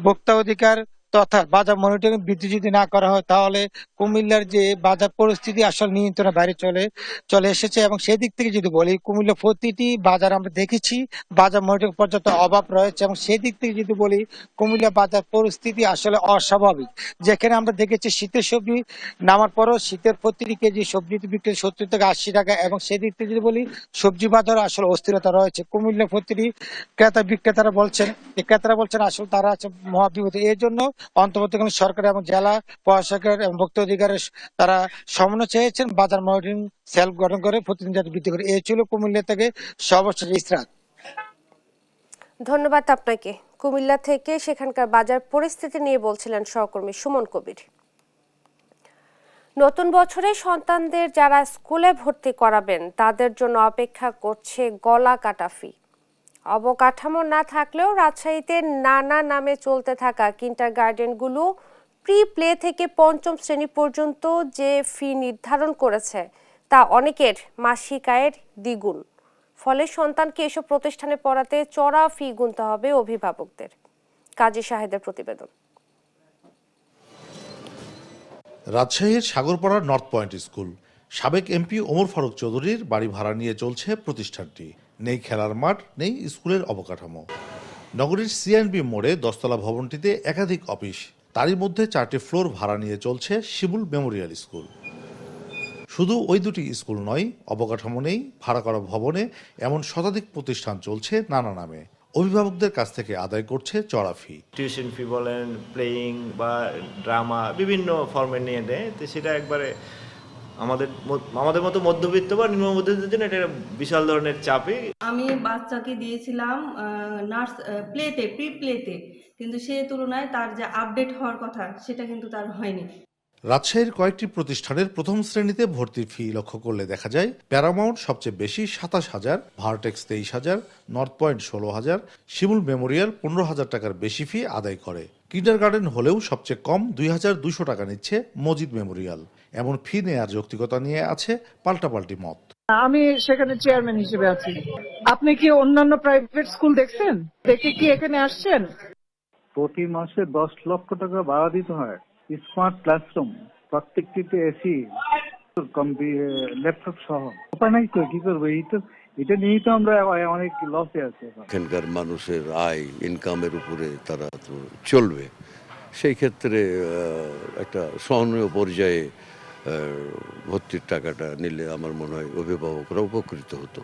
ভোক্তা অধিকার তথা বাজার মনিটরিং বৃদ্ধি যদি না করা হয় তাহলে কুমিল্লার যে বাজার পরিস্থিতি আসলে নিয়ন্ত্রণের বাইরে চলে এসেছে। এবং সেই দিক থেকে যদি বলি কুমিল্লা প্রতিটি বাজার আমরা দেখেছি বাজার মনিটরিং পর্যন্ত অভাব রয়েছে, এবং সেই দিক থেকে যদি বলি কুমিল্লা বাজার পরিস্থিতি আসলে অস্বাভাবিক। যেখানে আমরা দেখেছি শীতের সবজি নামার পরও শীতের প্রতিটি কেজি সবজি বিক্রি 70 থেকে 80 টাকা, এবং সেই দিক থেকে যদি বলি সবজি বাজার আসলে অস্থিরতা রয়েছে। কুমিল্লা প্রতিটি ক্রেতারা বলছেন আসলে তারা আছে মহাবিপদে। এর জন্য অন্তর্বর্তীকালীন সরকার এবং জেলা প্রশাসকের এবং ভোক্তা অধিকারের তারা সমন্বয় চেয়েছেন বাজার মনিটরিং সেল গঠন করে প্রতিদিন যাতে বৃদ্ধি করে। এই ছিল কুমিল্লা থেকে সর্বশেষ ইসরাত। ধন্যবাদ আপনাকে। কুমিল্লা থেকে সেখানকার বাজার পরিস্থিতি নিয়ে বলছিলেন সহকর্মী সুমন কবির। নতুন বছরে সন্তানদের যারা স্কুলে ভর্তি করাবেন তাদের জন্য অপেক্ষা করছে গলা কাটা ফি। অবকাঠামো না থাকলেও রাজশাহীতে নানা নামে চলতে থাকা কিন্ডারগার্টেনগুলো প্রি প্লে থেকে পঞ্চম শ্রেণী পর্যন্ত যে ফি নির্ধারণ করেছে তা অনেকের মাসিক আয়ের দ্বিগুণ। ফলে সন্তানকে এসব প্রতিষ্ঠানে পড়াতে চড়া ফি গুনতে হবে অভিভাবকদের। কাজী শাহেদের প্রতিবেদন। রাজশাহীর সাগরপাড়ার নর্থ পয়েন্ট স্কুল, সাবেক এমপি ওমর ফারুক চৌধুরীর বাড়ি ভাড়া নিয়ে চলছে প্রতিষ্ঠানটি। নেই খেলার মাঠ, নেই স্কুলের অবকাঠামো। নগরীর সিএনবি মোড়ে 10তলা ভবনটিতে একাধিক অফিস, তারই মধ্যে 4টি ফ্লোর ভাড়া নিয়ে চলছে শিমুল মেমোরিয়াল স্কুল। শুধু ওই দুটি স্কুল নয়, অবকাঠামো নেই, ভাড়া করা ভবনে এমন শতাধিক প্রতিষ্ঠান চলছে নানা নামে। অভিভাবকদের কাছ থেকে আদায় করছে চড়া ফি। টিউশন ফি বলেন, প্লেয়িং বা ড্রামা বিভিন্ন ফর্মে নিয়ে দেয়, তো সেটা একবারে আমাদের মতো মধ্যবিত্ত বা নিম্ন মধ্যবিত্তের জন্য এটা বিশাল ধরনের চাপে। আমি বাচ্চাকে দিয়েছিলাম নার্স প্লেতে, প্রি প্লেতে, কিন্তু সে তুলনায় তার যে আপডেট হওয়ার কথা সেটা কিন্তু তার হয়নি। রাজশাহীর কয়েকটি প্রতিষ্ঠানের প্রথম শ্রেণীতে ভর্তির ফি লক্ষ্য করলে দেখা যায় প্যারামাউন্ট সবচেয়ে বেশি 27,000, ভার্টেক্স 23,000, নর্থ পয়েন্ট 16,000, শিমুল মেমোরিয়াল 15,000 টাকার বেশি ফি আদায় করে। কিন্ডারগার্টেন হলেও সবচেয়ে কম 2,200 টাকা নিচ্ছে মজিদ মেমোরিয়াল। এমন ফি নেয়ার যৌক্তিকতা নিয়ে আছে পাল্টাপাল্টি মত। আমি সেখানে চেয়ারম্যান হিসেবে আছি। আপনি কি অন্যান্য প্রাইভেট স্কুল দেখছেন? দেখে কি এখানে আসছেন? প্রতি মাসে 10 লক্ষ টাকা ভাড়া দিতে হয়। স্মার্ট ক্লাসরুম, প্রত্যেকটিতে এসি, ল্যাপটপ সহ। উপায় নাই তো, কি করবো? এটা নিয়েই তো আমরা অনেক লসে আছি। এখানকার মানুষের আয় ইনকামের উপরে তারা তো চলবে, সেই ক্ষেত্রে একটা সহনীয় পর্যায়ে ভর্তির টাকাটা নিলে আমার মনে হয় অভিভাবকরা উপকৃত হতো।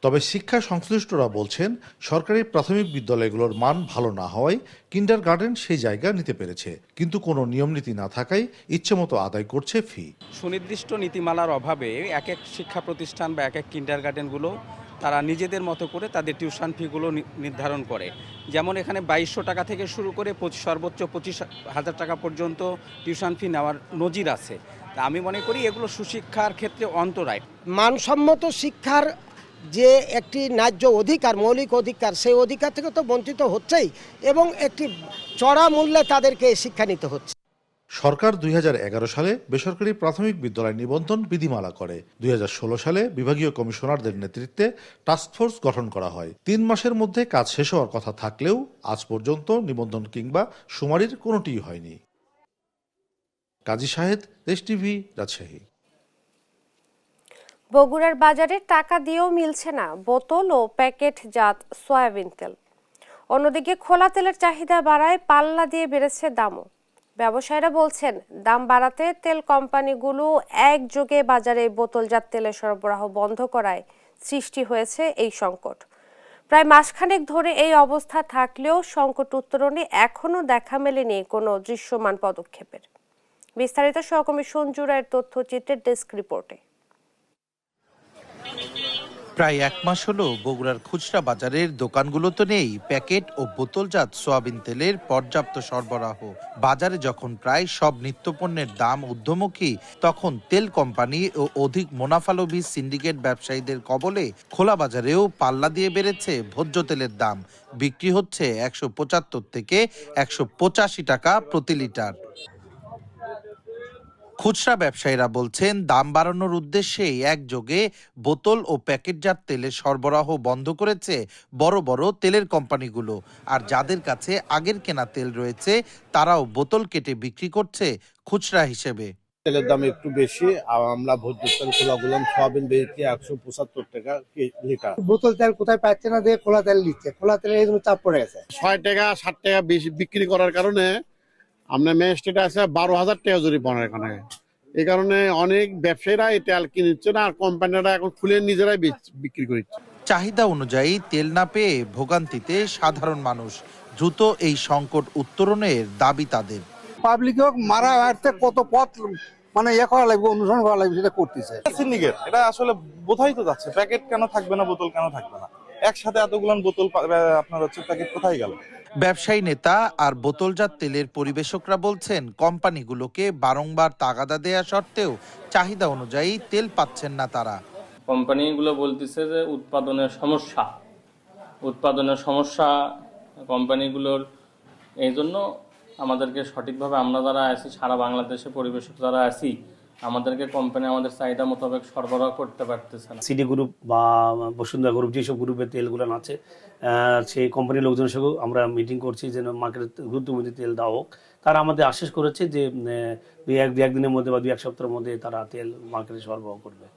তবে শিক্ষা সংশ্লিষ্টরা বলছেন সরকারি প্রাথমিক বিদ্যালয়গুলোর মান ভালো না হওয়ায় কিন্ডারগার্টেন সেই জায়গা নিতে পেরেছে, কিন্তু কোনো নিয়মনীতি না থাকায় ইচ্ছেমতো আদায় করছে ফি। সুনির্দিষ্ট নীতিমালার অভাবে এক এক শিক্ষা প্রতিষ্ঠান বা এক এক কিন্ডারগার্টেনগুলো তারা নিজেদের মতো করে তাদের টিউশন ফিগুলো নির্ধারণ করে। যেমন এখানে 2200 টাকা থেকে শুরু করে সর্বোচ্চ 25,000 টাকা পর্যন্ত টিউশন ফি নেওয়ার নজির আছে। তা আমি মনে করি এগুলো সুশিক্ষার ক্ষেত্রে অন্তরায়। মানসম্মত শিক্ষার যে একটি ন্যায্য অধিকার, মৌলিক অধিকার, সেই অধিকার থেকে তো বঞ্চিত হচ্ছেই, এবং একটি চড়া মূল্যে তাদেরকে শিক্ষা নিতে হচ্ছে। সরকার 2011 সালে বেসরকারি প্রাথমিক বিদ্যালয় নিবন্ধন বিধিমালা করে। 2016 সালে বিভাগীয় কমিশনারদের নেতৃত্বে টাস্কফোর্স গঠন করা হয়। 3 মাসের মধ্যে কাজ শেষ হওয়ার কথা থাকলেও আজ পর্যন্ত নিবন্ধন কিংবা শুমারির কোনোটিই হয়নি। কাজী শাহেদ, দেশ টিভি, রাজশাহী। বগুড়ার বাজারে টাকা দিয়েও মিলছে না বোতল ও প্যাকেটজাত সয়াবিন তেল। অন্যদিকে খোলা তেলের চাহিদা বাড়ায় পাল্লা দিয়ে বেড়েছে দামও। ব্যবসায়ীরা বলছেন, দাম বাড়াতে তেল কোম্পানিগুলো একযোগে বাজারে বোতলজাত তেলের সরবরাহ বন্ধ করায় সৃষ্টি হয়েছে এই সংকট। প্রায় মাসখানেক ধরে এই অবস্থা থাকলেও সংকট উত্তরণে এখনো দেখা মেলেনি কোনো দৃশ্যমান পদক্ষেপের। বিস্তারিত সহকর্মী সঞ্জু রায়ের তথ্যচিত্রের ডেস্ক রিপোর্টে। প্রায় এক মাস হলো বগুড়ার খুচরা বাজারের দোকানগুলোতে নেই প্যাকেট ও বোতলজাত সয়াবিন তেলের পর্যাপ্ত সরবরাহ। বাজারে যখন প্রায় সব নিত্যপণ্যের দাম ঊর্ধ্বমুখী, তখন তেল কোম্পানি ও অধিক মুনাফালোভী সিন্ডিকেট ব্যবসায়ীদের কবলে খোলা বাজারেও পাল্লা দিয়ে বেড়েছে ভোজ্য তেলের দাম। বিক্রি হচ্ছে 175 থেকে 185 টাকা প্রতি লিটার। খুচরা ব্যবসায়ীরা বলছেন, দাম বাড়ানোর উদ্দেশ্যে একযোগে বোতল ও প্যাকেটজাত তেলের সরবরাহ বন্ধ করেছে বড় বড় তেলের কোম্পানিগুলো। আর যাদের কাছে আগের কেনা তেল রয়েছে তারাও বোতল কেটে বিক্রি করছে খুচরা হিসেবে। তেলের দাম একটু বেশি, আর আমরা ভোজ্য তেল খোলা গুলাম সয়াবিন বেশি 175 টাকা লিটার। বোতল তেল কোথায় পাচ্ছে না, দিয়ে খোলা তেল নিচ্ছে। খোলা তেলের এই জন্য চাপ পড়ে গেছে। 6 টাকা 7 টাকা বেশি বিক্রি করার কারণে আপনার ম্যাজিস্ট্রেট আছে 12,000 টাকা জরিমানা এখানে। এই কারণে অনেক ব্যবসায়ীরা এই তেল কিনছে না, আর কোম্পানিরা এখন খুলে নিজেরাই বিক্রি করছে। চাহিদা অনুযায়ী তেল না পেয়ে ভোগান্তিতে সাধারণ মানুষ। দ্রুত এই সংকট উত্তরণের দাবি তাদের। পাবলিক মারা হারতে কত পথ মানে করা লাগবে, অনুসরণ করা লাগবে, সেটা করতেছে সিন্ডিকেট। এটা আসলে বোঝাই তো যাচ্ছে, প্যাকেট কেন থাকবে না, বোতল কেন থাকবে না, একসাথে এতগুলো বোতল আপনার হচ্ছে প্যাকেট কোথায় গেল? ব্যবসায়ী নেতা আর বোতলজাত তেলের পরিবেশকরা বলছেন, কোম্পানিগুলোকে বারংবার তাগাদা দেয়া সত্ত্বেও চাহিদা অনুযায়ী তেল পাচ্ছেন না তারা। কোম্পানিগুলো বলতেছে যে উৎপাদনের সমস্যা কোম্পানিগুলোর। এই জন্য আমাদেরকে সঠিকভাবে আমরা যারা আছি সারা বাংলাদেশে পরিবেশক যারা আছি, আমাদেরকে কোম্পানি আমাদের চাহিদা মোতাবেক সরবরাহ করতে পারতেছে না। সিডি গ্রুপ বা বসুন্ধরা গ্রুপ যেসব গ্রুপের তেলগুলো আছে, সেই কোম্পানির লোকজনের সঙ্গে আমরা মিটিং করছি যেন মার্কেটে গুরুত্বপূর্ণ তেল দেওয়া হোক। তারা আমাদের আশ্বাস করেছে যে একদিনের মধ্যে বা 2-1 সপ্তাহের মধ্যে তারা তেল মার্কেটে সরবরাহ করবে।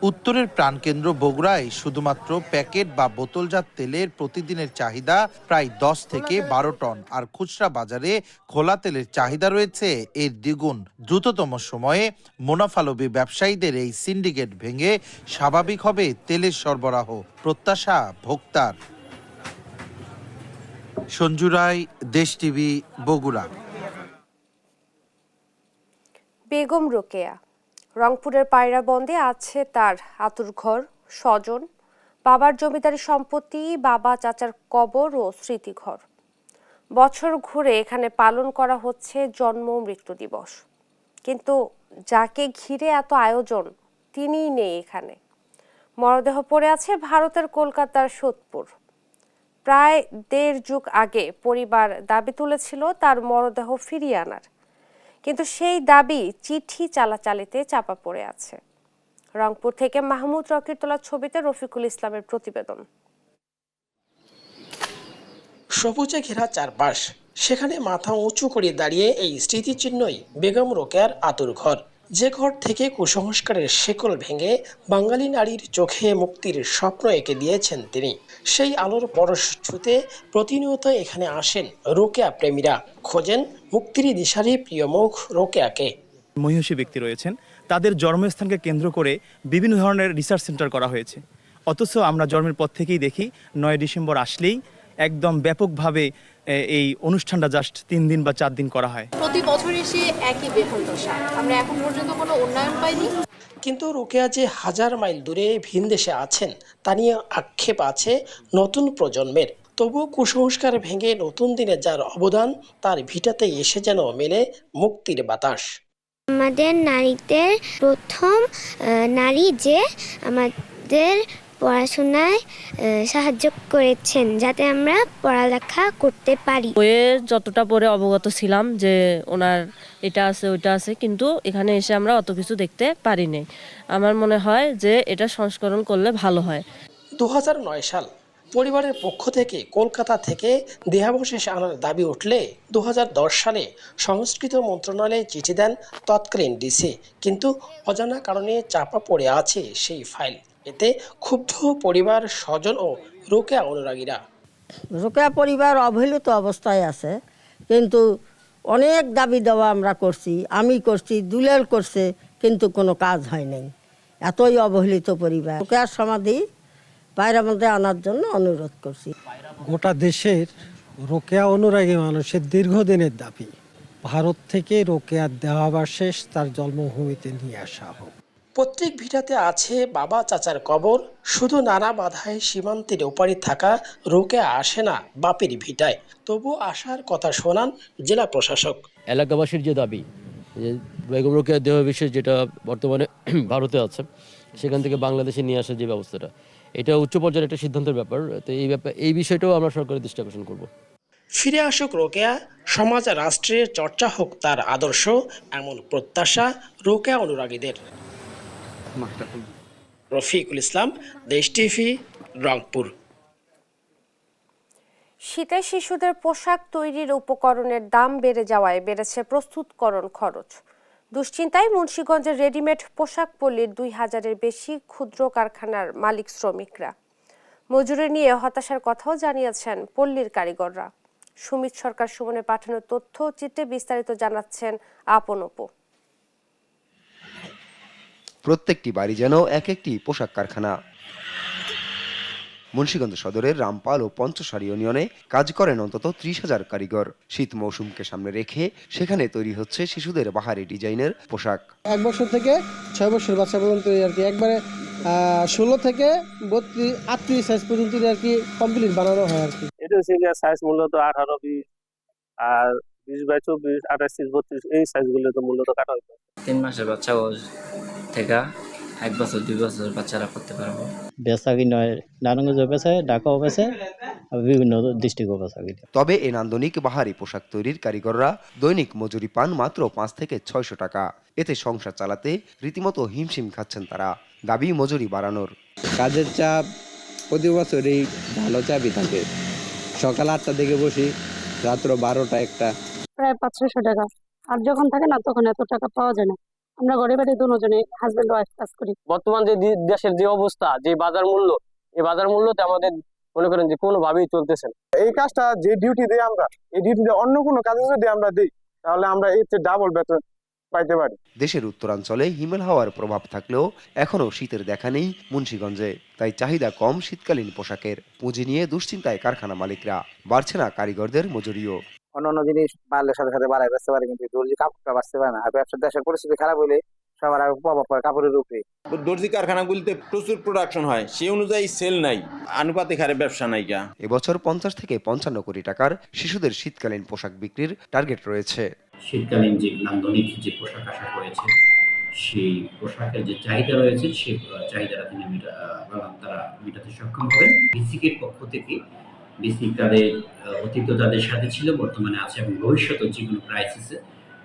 উত্তরের প্রাণকেন্দ্র বগুড়ায় শুধুমাত্র প্যাকেট বা বোতলজাত তেলের প্রতিদিনের চাহিদা প্রায় 10 থেকে 12 টন, আর খুচরা বাজারে খোলা তেলের চাহিদা রয়েছে এর দ্বিগুণ। দ্রুততম সময়ে মুনাফালোভী ব্যবসায়ীদের এই সিন্ডিকেট ভেঙে স্বাভাবিক হবে তেলের সরবরাহ, প্রত্যাশা ভোক্তার। সঞ্জু রায়, দেশ টিভি, বগুড়া। বেগম রোকেয়া রংপুরের পায়রাবন্দে আছে তার আতুরঘর, স্বজন, বাবার জমিদারি সম্পত্তি, বাবা চাচার কবর ও স্মৃতিঘর। বছর ঘুরে এখানে পালন করা হচ্ছে জন্ম মৃত্যু দিবস, কিন্তু যাকে ঘিরে এত আয়োজন তিনিই নেই এখানে। মরদেহ পড়ে আছে ভারতের কলকাতার সোদপুর। প্রায় 1.5 যুগ আগে পরিবার দাবি তুলেছিল তার মরদেহ ফিরিয়ে আনার, কিন্তু সেই দাবি চিঠি চালাচালিতে চাপা পড়ে আছে। রংপুর থেকে মাহমুদ রকির তোলা ছবিতে রফিকুল ইসলামের প্রতিবেদন। সবুজে ঘেরা চারপাশ, সেখানে মাথা উঁচু করে দাঁড়িয়ে এই স্মৃতিচিহ্নই বেগম রোকেয়ার আতুর ঘর, যে ঘর থেকে কুসংস্কারের শেকল ভেঙে বাঙালি নারীর চোখে মুক্তির স্বপ্ন এঁকে দিয়েছেন তিনি। সেই আলোর পরশ ছুঁতে প্রতিনিয়ত এখানে আসেন রোকেয়া প্রেমীরা, খোঁজেন মুক্তির দিশারি প্রিয় মুখ রোকেয়াকে। মহিষী ব্যক্তি রয়েছেন, তাদের জন্মস্থানকে কেন্দ্র করে বিভিন্ন ধরনের রিসার্চ সেন্টার করা হয়েছে, অথচ আমরা জন্মের পর থেকেই দেখি 9 ডিসেম্বর আসলেই একদম ব্যাপকভাবে এই অনুষ্ঠানটা জাস্ট 3 দিন বা 4 দিন করা হয়। প্রতি বছর এসে একই বেতন দশা, আমরা এখন পর্যন্ত কোনো উন্নয়ন পাইনি। কিন্তু রোকেয়া যে 1000 মাইল দূরে ভিন দেশে আছেন তা নিয়ে আক্ষেপ আছে নতুন প্রজন্মের। তবু কুসংস্কার ভেঙে নতুন দিনে যার অবদান, তার ভিটাতেই এসে যেন মেলে মুক্তির বাতাস। আমাদের নারীদের প্রথম নারী যে আমাদের পড়াশোনায় সাহায্য করেছেন, যাতে আমরা পড়ালেখা করতে পারি। বইয়ে যতটা পড়ে অবগত ছিলাম যে ওনার এটা আছে ওইটা আছে, কিন্তু এখানে এসে আমরা অত কিছু দেখতে পারিনি। আমার মনে হয় যে এটা সংস্করণ করলে ভালো হয়। 2009 সাল পরিবারের পক্ষ থেকে কলকাতা থেকে দেহাবশেষ আনার দাবি উঠলে 2010 সালে সংস্কৃতি মন্ত্রণালয়ে চিঠি দেন তৎকালীন ডিসি, কিন্তু অজানা কারণে চাপা পড়ে আছে সেই ফাইল। এতে ক্ষুব্ধ পরিবার, স্বজন ও রোকেয়া অনুরাগীরা। রোকেয়া পরিবার অবহেলিত অবস্থায় আছে, কিন্তু অনেক দাবি দেওয়া আমরা করছি, আমি করছি, দুলাল করছে, কিন্তু কোনো কাজ হয় নাই। এতই অবহেলিত পরিবার। রোকেয়ার সমাধি বাইরের মধ্যে আনার জন্য অনুরোধ করছি। গোটা দেশের রোকেয়া অনুরাগী মানুষের দীর্ঘদিনের দাবি ভারত থেকে রোকেয়ার দেহাবশেষ তার জন্মভূমিতে নিয়ে আসা হোক। পৈতৃক ভিটাতে আছে বাবা চাচার কবর, শুধু নানা বাধায় সীমান্তের ওপারে থাকা রোকেয়া আসে না বাপের ভিটায়। তবু আসার কথা শোনান জেলা প্রশাসক। এলাকাবাসীর যে দাবি যে বেগম রোকেয়ার দেহাবশেষ যেটা বর্তমানে ভারতে আছে সেখান থেকে বাংলাদেশে নিয়ে আসার যে ব্যবস্থাটা, এটা উচ্চ পর্যায়ের একটা সিদ্ধান্তের ব্যাপার। তো এই বিষয়টাও আমরা সরকারের দৃষ্টি আকর্ষণ করব। ফিরে আসুক রোকেয়া, সমাজ রাষ্ট্রের চর্চা হোক তার আদর্শ, এমন প্রত্যাশা রোকেয়া অনুরাগীদের। রফিকুল ইসলাম, দেশ টিভি, রংপুর। শীতে শিশুদের পোশাক তৈরির উপকরণের দাম বেড়ে যাওয়ায় বেড়েছে প্রস্তুতকরণ খরচ। দুশ্চিন্তায় মুন্সিগঞ্জের রেডিমেড পোশাক পল্লীর 2000-এর বেশি ক্ষুদ্র কারখানার মালিক শ্রমিকরা। মজুরি নিয়ে হতাশার কথাও জানিয়েছেন পল্লীর কারিগররা। সুমিত সরকার সুমনের পাঠানো তথ্য চিত্রে বিস্তারিত জানাচ্ছেন আপন অপু। প্রত্যেকটি বাড়ি যেন এক একটি পোশাক কারখানা। মুন্সিগঞ্জ সদরের রামপাল ও পঞ্চসারি ইউনিয়নে কাজ করেন অন্তত 30,000 কারিগর। শীত মৌসুমকে সামনে রেখে সেখানে তৈরি হচ্ছে শিশুদের বাহারি ডিজাইনের পোশাক। 1 বছর থেকে 6 বছর বাচ্চা পর্যন্ত আর কি একবারে 16 থেকে 38 সাইজ পর্যন্ত আর কি কমপ্লিট বানানো হয় আর কি। এটা হচ্ছে সাইজ মূলত 18, 20 আর 20/24, 28, 32 এই সাইজগুলো তো মূলত কাটা হতো। 3 মাসের বাচ্চা থেকে 1 বছর 2 বছর বাচ্চারা করতে পারবো। বেচা কিনা নারায়ণগঞ্জ বেচে, ঢাকাও বেচে, বিভিন্ন ডিস্ট্রিক্টও বেচা কিনা। তবে এই নান্দনিক বাহারি পোশাক তৈরির কারিগররা দৈনিক মজুরি পান মাত্র 5 থেকে 600 টাকা। এতে সংসার চালাতে রীতিমতো হিমশিম খাচ্ছেন তারা। দাবি মজুরি বাড়ানোর। কাজের চাপ প্রতি বছরই ভালো চাপই থাকে। সকাল 8টা থেকে বসি, রাত্র 12টা 1টা, প্রায় 500-600 টাকা। আর যখন থাকে না তখন এত টাকা পাওয়া যায় না। আমরা ঘরে বাড়ি দুজনে হাজবেন্ড ওয়াইফ কাজ করি। বর্তমান যে দেশের যে অবস্থা, যে বাজার মূল্য, এই বাজার মূল্যতে আমাদের মনে করেন যে কোনোভাবেই চলতেছে না। এই কাজটা যে ডিউটি দিই আমরা, এই ডিউটিতে অন্য কোনো কাজে যদি আমরা দিই তাহলে আমরা এর চেয়ে ডাবল বেতন পাইতে পারি। দেশের উত্তরাঞ্চলে হিমেল হাওয়ার প্রভাব থাকলেও এখনো শীতের দেখা নেই মুন্সিগঞ্জে। তাই চাহিদা কম শীতকালীন পোশাকের। পুঁজি নিয়ে দুশ্চিন্তায় কারখানা মালিকরা। বাড়ছে না কারিগরদের মজুরিও। অন্যান্য জিনিস বাড়লে সাথে সাথে বাড়ায় বেচতে পারে, কিন্তু দর্জি কাপড়টা বাড়তে পারে না। আর ব্যবসার দেশের পরিস্থিতি খারাপ হলে সবার আগে প্রভাব পড়ে কাপড়ের উপরে। দর্জি কারখানাগুলিতে প্রচুর প্রোডাকশন হয়, সেই অনুযায়ী সেল নাই, আনুপাতিক হারে ব্যবসা নাই। এবছর 50 থেকে 55 কোটি টাকার শিশুদের শীতকালীন পোশাক বিক্রির টার্গেট রয়েছে। শীতকালীন যে নান্দনিক যে পোশাক আশাক রয়েছে, সেই পোশাকের যে চাহিদা রয়েছে, সেই চাহিদাটা তারা মেটাতে সক্ষম হবেন। বেসিকের পক্ষ থেকে বেসিক তাদের অতীত তাদের সাথে ছিল, বর্তমানে আছে এবং ভবিষ্যতে যে কোনো ক্রাইসিসে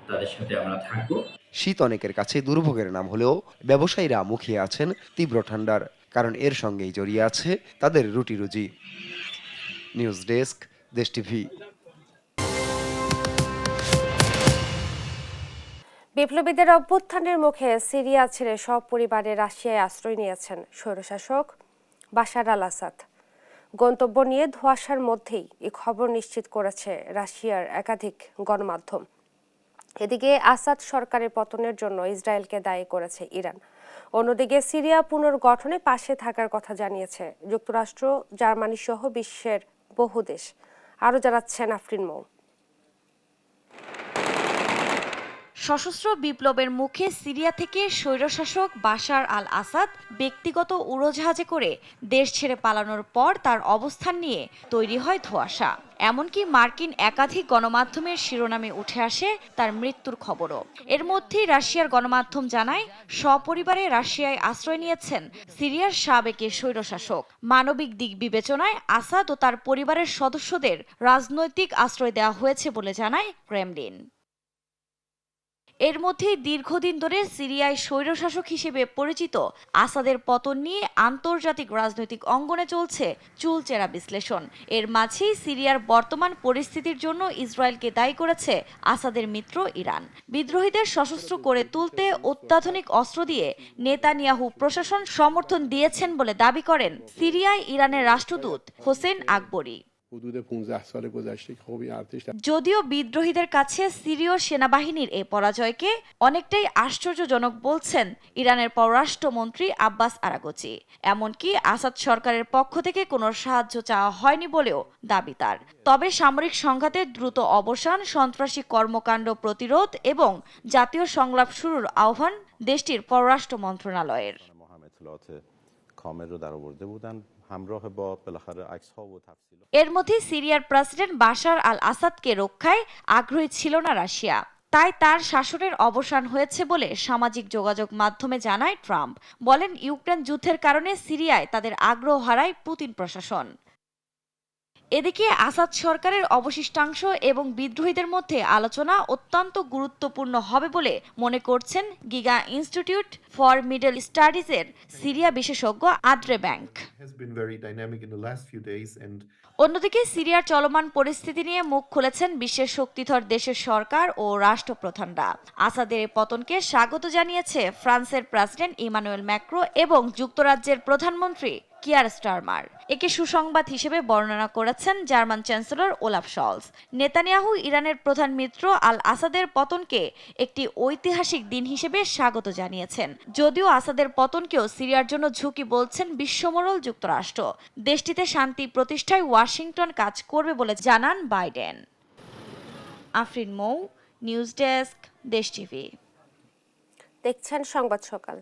তাদের সাথে আমরা থাকবো। শীত অনেকের কাছে দুর্ভোগের নাম হলেও ব্যবসায়ীরা মুখিয়ে আছেন তীব্র ঠান্ডার, কারণ এর সঙ্গেই জড়িয়ে আছে তাদের রুটি রুজি। নিউজ ডেস্ক, দেশ টিভি। বিপ্লবীদের অভ্যুত্থানের মুখে সিরিয়া ছেড়ে সব পরিবারে রাশিয়ায় আশ্রয় নিয়েছেন স্বৈরশাসক বাশার আল আসাদ। গন্তব্য নিয়ে ধোঁয়াশার মধ্যেই এই খবর নিশ্চিত করেছে রাশিয়ার একাধিক গণমাধ্যম। এদিকে আসাদ সরকারের পতনের জন্য ইসরায়েলকে দায়ী করেছে ইরান। অন্যদিকে সিরিয়া পুনর্গঠনে পাশে থাকার কথা জানিয়েছে যুক্তরাষ্ট্র, জার্মানি সহ বিশ্বের বহু দেশ। আরও জানাচ্ছেন আফরিন মৌ। সশস্ত্র বিপ্লবের মুখে সিরিয়া থেকে স্বৈরশাসক বাশার আল আসাদ ব্যক্তিগত উড়োজাহাজে করে দেশ ছেড়ে পালানোর পর তার অবস্থান নিয়ে তৈরি হয় ধোঁয়াশা। এমনকি মার্কিন একাধিক গণমাধ্যমের শিরোনামে উঠে আসে তার মৃত্যুর খবরও। এর মধ্যেই রাশিয়ার গণমাধ্যম জানায় সপরিবারে রাশিয়ায় আশ্রয় নিয়েছেন সিরিয়ার সাবেক স্বৈরশাসক। মানবিক দিক বিবেচনায় আসাদ ও তার পরিবারের সদস্যদের রাজনৈতিক আশ্রয় দেওয়া হয়েছে বলে জানায় ক্রেমলিন। এর মধ্যেই দীর্ঘদিন ধরে সিরিয়ায় স্বৈরশাসক হিসেবে পরিচিত আসাদের পতন নিয়ে আন্তর্জাতিক রাজনৈতিক অঙ্গনে চলছে চুলচেরা বিশ্লেষণ। এর মাঝেই সিরিয়ার বর্তমান পরিস্থিতির জন্য ইসরায়েলকে দায়ী করেছে আসাদের মিত্র ইরান। বিদ্রোহীদের সশস্ত্র করে তুলতে অত্যাধুনিক অস্ত্র দিয়ে নেতানিয়াহু প্রশাসন সমর্থন দিয়েছেন বলে দাবি করেন সিরিয়ায় ইরানের রাষ্ট্রদূত হোসেন আকবরী। যদিও বিদ্রোহীদের কাছে সিরীয় সেনাবাহিনীর এই পরাজয়কে অনেকটাই আশ্চর্যজনক বলছেন ইরানের পররাষ্ট্রমন্ত্রী আব্বাস আরাগচি। এমনকি আসাদ সরকারের পক্ষ থেকে কোনো সাহায্য চাওয়া হয়নি বলেও দাবি তার। তবে সামরিক সংঘাতের দ্রুত অবসান, সন্ত্রাসী কর্মকাণ্ড প্রতিরোধ এবং জাতীয় সংলাপ শুরুর আহ্বান দেশটির পররাষ্ট্র মন্ত্রণালয়ের। এর মধ্যে সিরিয়ার প্রেসিডেন্ট বাশার আল আসাদকে রক্ষায় আগ্রহী ছিল না রাশিয়া। তাই তার শাসনের অবসান হয়েছে বলে সামাজিক যোগাযোগ মাধ্যমে জানায় ট্রাম্প। বলেন, ইউক্রেন যুদ্ধের কারণে সিরিয়ায় তাদের আগ্রহ হারায় পুতিন প্রশাসন। এদিকে আসাদ সরকারের অবশিষ্টাংশ এবং বিদ্রোহীদের মধ্যে আলোচনা অত্যন্ত গুরুত্বপূর্ণ হবে বলে মনে করছেন গিগা ইনস্টিটিউট ফর মিডল স্টাডিজের সিরিয়া বিশেষজ্ঞ আদ্রে ব্যাংক। অন্যদিকে সিরিয়ার চলমান পরিস্থিতি নিয়ে মুখ খুলেছেন বিশ্বের শক্তিধর দেশের সরকার ও রাষ্ট্রপ্রধানরা। আসাদের পতনকে স্বাগত জানিয়েছে ফ্রান্সের প্রেসিডেন্ট ইমানুয়েল ম্যাক্রো এবং যুক্তরাজ্যের প্রধানমন্ত্রী কিয়ার স্টারমার। একে সুসংবাদ হিসেবে বর্ণনা করেছেন German chancellor Olaf shawls. Netanyahu ইরানের প্রধান মিত্র আল আসাদের পতনকে একটি ঐতিহাসিক দিন হিসেবে স্বাগত জানিয়েছেন। যদিও আসাদের পতনকেও সিরিয়ার জন্য ঝুঁকি বলছেন বিশ্বমোড়ল যুক্তরাষ্ট্র। দেশটিতে শান্তি প্রতিষ্ঠায় ওয়াশিংটন কাজ করবে বলে জানান বাইডেন। আফরিন মৌ, নিউজ ডেস্ক, দেশ টিভি। দেখছেন সংবাদ সকাল।